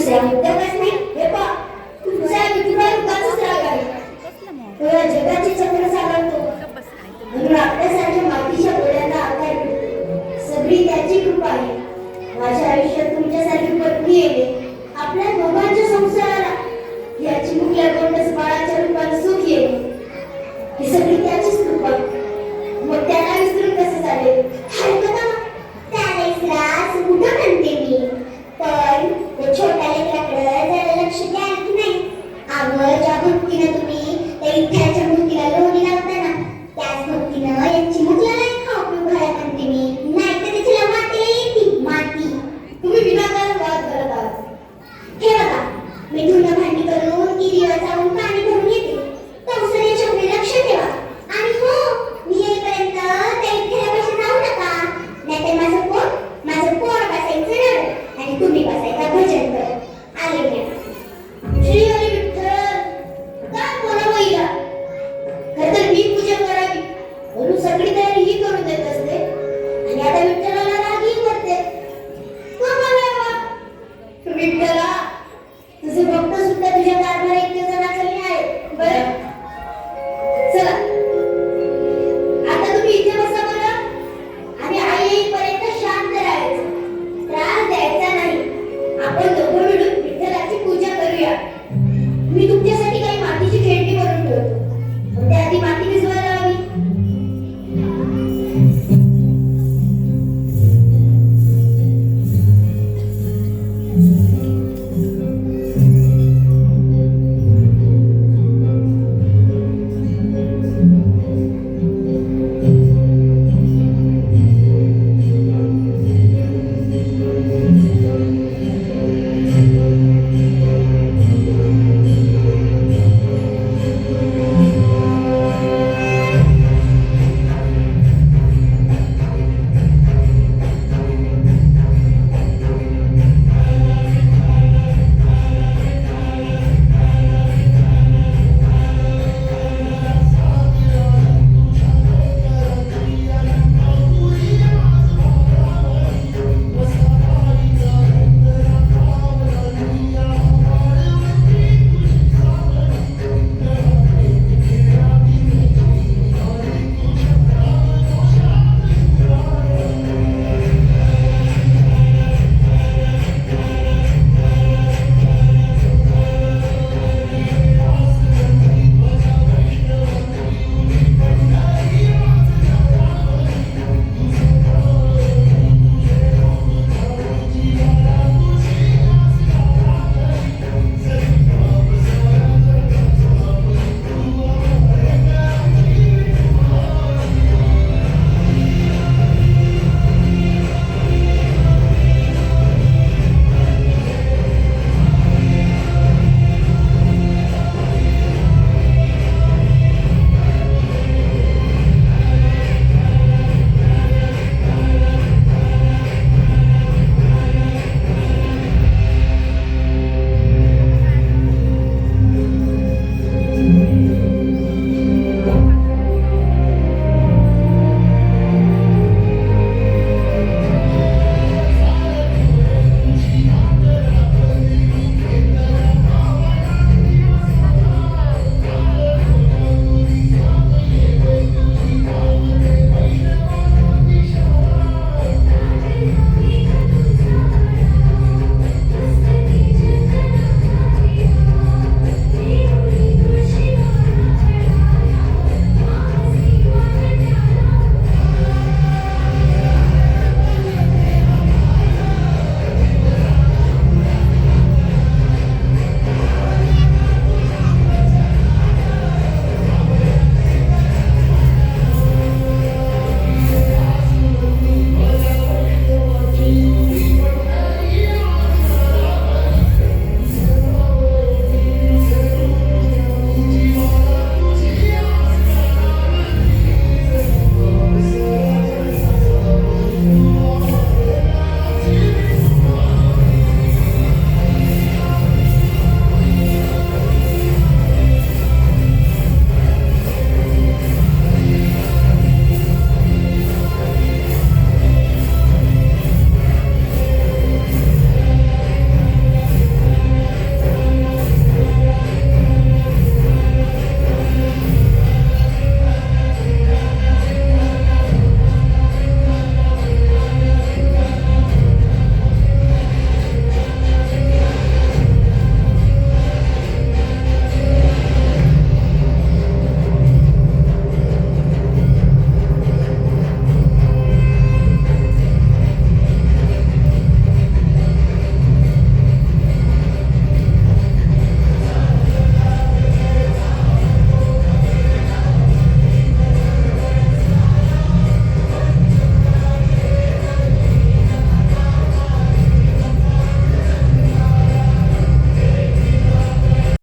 दुसऱ्या मुद्द्यातच नाही. हे पहा, तुमच्या विठुराय उगाचच राग आहे. तो या जगाची चक्र चालवतो म्हणून आपल्यासारख्या मातीच्या डोळ्यांना आकार भेटतो. सगळी त्याची कृपा आहे. माझ्या आयुष्यात तुमच्यासारखी पत्नी येणे, आपल्या दोघांच्या संसाराला याची मुख लागूनच बाळाच्या रूपाने सुख येणे, ही सगळी त्याचीच कृपा. मग त्याला विसरून कसं चालेल? त्याला विसरास कुठं म्हणते मी, पण त्या छोट्या लेकराकडे जरा लक्ष द्याल की नाही? आवड ज्या भक्तीनं तुम्ही त्या विठ्ठलाच्या मूर्तीला लोणी लावता ना, त्याच भक्तीनं यांची मुलाला खाऊ पिऊ घाला म्हणते मी. नाही तर तिला मातीला येते माती. तुम्ही विनाकारण वाद करत आहात. हे बघा, मी धुणं भांडी करून विहिरीवर जाऊन पाणी भरून येते. तवसरीच्याकडे लक्ष ठेवा. आणि हो, मी येईपर्यंत त्या विठ्ठलापाशी जाऊ नका, नाहीतर माझं पोट बसायचं रडत आणि तुम्ही बसायचा भजन करत.